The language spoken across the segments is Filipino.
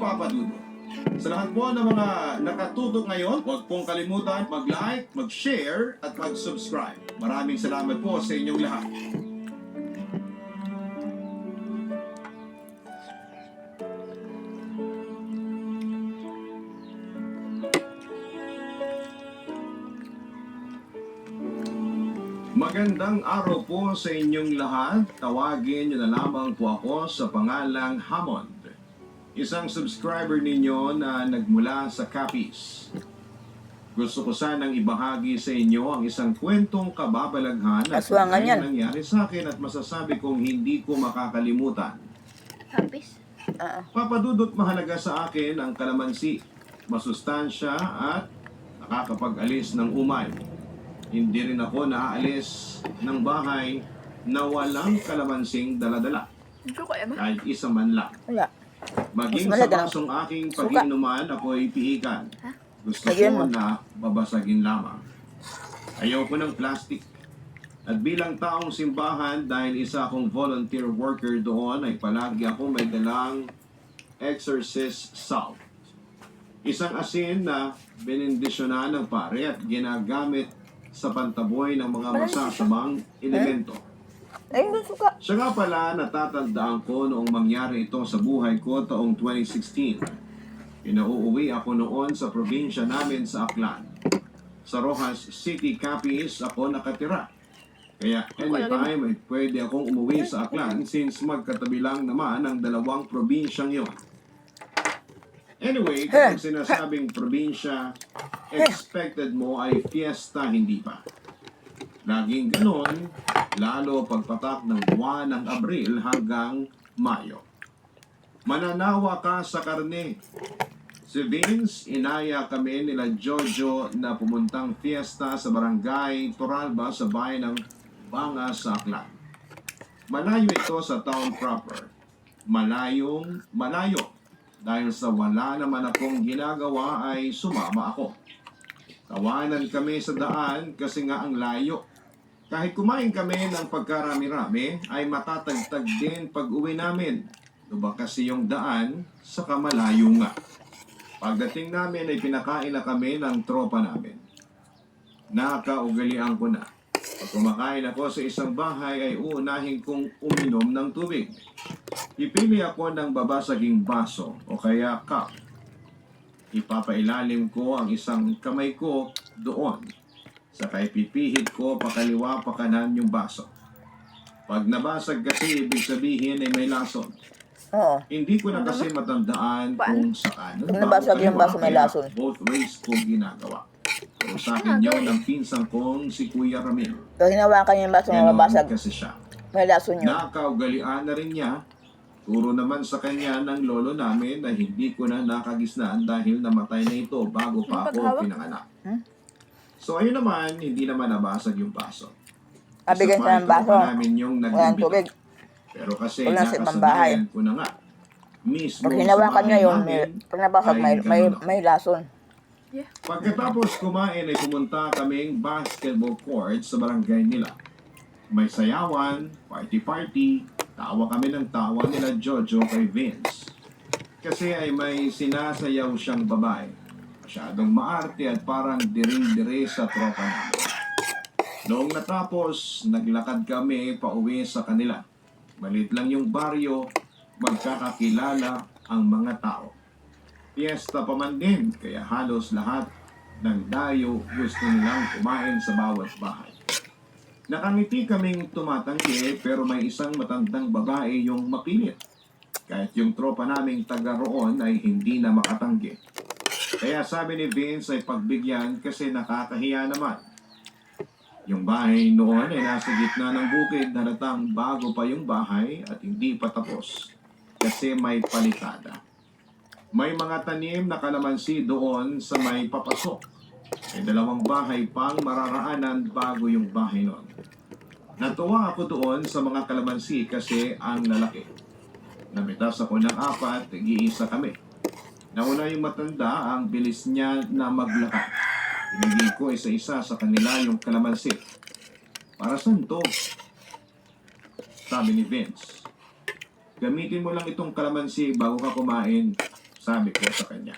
Papa Dudut. Sa lahat po ng mga nakatutok ngayon, huwag pong kalimutan mag-like, mag-share at mag-subscribe. Maraming salamat po sa inyong lahat. Magandang araw po sa inyong lahat. Tawagin niyo na lamang po ako sa pangalang Hammond. Isang subscriber ninyo na nagmula sa Capiz. Gusto ko sanang ibahagi sa inyo ang isang kwentong kababalaghan at nangyari sa akin at masasabi kong hindi ko makakalimutan. Capiz? Papa Dudut, mahalaga sa akin ang kalamansi. Masustansya at nakakapag-alis ng umay. Hindi rin ako naaalis ng bahay na walang kalamansing daladala. Kahit isa man lang. Wala. Maging sa basong aking pag-inuman, ako'y pihikan. Gusto ko na babasagin lamang. Ayoko ng plastic. At bilang taong simbahan, dahil isa akong volunteer worker doon, ay palagi ako may dalang exorcist salt. Isang asin na benendisyonan ng pare at ginagamit sa pantaboy ng mga masasamang elemento. Siya nga pala, natatandaan ko noong mangyari ito sa buhay ko taong 2016. Pinauuwi ako noon sa probinsya namin sa Aklan. Sa Rojas City, Capiz ako nakatira. Kaya anytime ay pwede akong umuwi sa Aklan since magkatabi lang naman ang dalawang probinsyang yon. Anyway, kapag sinasabing probinsya, expected mo ay fiesta, hindi pa. Laging ganon, lalo pagpatak ng buwan ng Abril hanggang Mayo. Mananawa ka sa karne. Si Vince, inaya kami nila Jojo na pumuntang fiesta sa barangay Toralba sa bayan ng Banga sa Aklan. Malayo ito sa town proper. Malayo. Dahil sa wala naman akong ginagawa ay sumama ako. Tawanan kami sa daan kasi nga ang layo. Kahit kumain kami ng pagkarami-rami ay matatagtag din pag uwi namin. Diba kasi yung daan sa kamalayo nga. Pagdating namin ay pinakain na kami ng tropa namin. Nakaugalian ko na. Pag kumakain ako sa isang bahay ay uunahin kong uminom ng tubig. Ipili ako ng babasaging baso o kaya cup. Ipapailalim ko ang isang kamay ko doon. Saka ipipihit ko pakaliwa pakanan yung baso. Pag nabasag kasi ibig sabihin ay may lason. Oo. Hindi ko na kasi matandaan kung saan. Pag nabasag yung baso may lason. Both ways ko ginagawa. Pero sa akin yun ang pinsan kong si Kuya Ramil. Pag hinawakan yung baso na mabasag, kasi siya. may lason yun. Nakaugalian na rin niya. Turo naman sa kanya ng lolo namin na hindi ko na nakagisnaan dahil namatay na ito bago pa ako pinanganak. So ayun naman, hindi naman nabasag yung baso. Abigay sa ng baso. Namin yung Walang tubig. pero kasi Wala sa ibang bahay. nakasanayan ko na nga. Mismo Pag hinawakan sa niya yun, bahay namin, pag nabasag, may lason. Pagkatapos kumain ay pumunta kaming basketball court sa barangay nila. May sayawan, party-party, tawa kami ng tawa nila Jojo kay Vince. Kasi ay may sinasayaw siyang babae. Masyadong maarte at parang diring-dire sa tropa namin. Noong natapos, naglakad kami pauwi sa kanila. Malit lang yung baryo, magkakakilala ang mga tao. Fiesta pa man din, kaya halos lahat ng dayo gusto nilang kumain sa bawat bahay. Nakangiti kaming tumatanggi pero may isang matandang babae yung mapilit. Kahit yung tropa naming taga roon ay hindi na makatanggi. Kaya sabi ni Vince ay pagbigyan kasi nakakahiya naman. Yung bahay noon ay nasa gitna ng bukid na halatang bago pa yung bahay at hindi pa tapos kasi may palitada. May mga tanim na kalamansi doon sa may papasok. May dalawang bahay pang mararaanan bago yung bahay noon. Natuwa ako doon sa mga kalamansi kasi ang lalaki. Namitas ako ng 4, nag-iisa kami. Nauna yung matanda, ang bilis niya na maglakad. Pinigil ko isa-isa sa kanila yung kalamansi. Para saan to? Sabi ni Vince. Gamitin mo lang itong kalamansi bago ka kumain. Sabi ko sa kanya,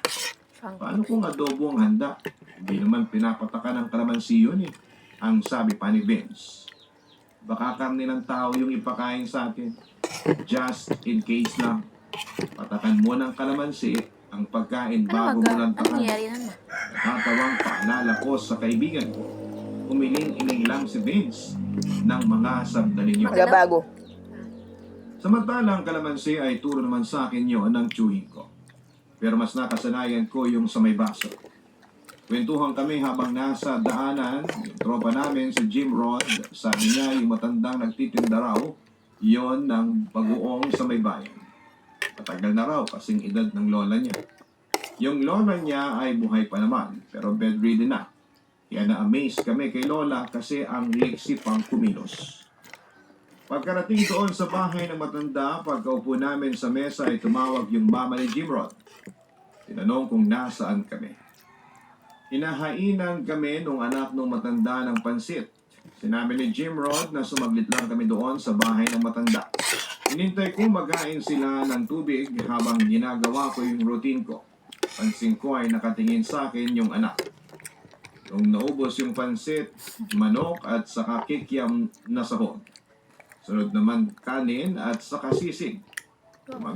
paano kung adobo ang handa? Hindi naman pinapataka ng kalamansi yun eh. Ang sabi pa ni Vince, baka karne ng tao yung ipakain sa atin. Just in case lang. Patakan mo ng kalamansi ang pagkain bago mo Ano lantakan. nangyari naman? Nakatawang paalala ko sa kaibigan ko. Umiling-iling lang si Vince ng mga sandali niyo. Gabago. Samantalang kalamansi ay turo naman sa akin yun ng chewing ko. Pero mas nakasanayan ko yung sa may baso. Kwentuhan kami habang nasa daanan, yung tropa namin si Jim Rod, sabi niya yung matandang nagtitinda raw, yon ng bagoong sa may bayan. Matagal na raw kasing edad ng lola niya. Yung lola niya ay buhay pa naman, pero bedridden na. Kaya na-amaze kami kay lola kasi ang liksi pang kumilos. Pagkarating doon sa bahay ng matanda, pagkaupo namin sa mesa ay tumawag yung mama ni Jim Rod. Tinanong kung nasaan kami. Hinahainan kami nung anak nung matanda ng pansit. Sinabi ni Jim Rod na sumaglit lang kami doon sa bahay ng matanda. Hinintay ko magain sila ng tubig habang ginagawa ko yung routine ko. Pansin ko ay nakatingin sa akin yung anak. Nung naubos yung pansit, manok at saka kikiam na sahog. Sunod naman kanin at saka sisig.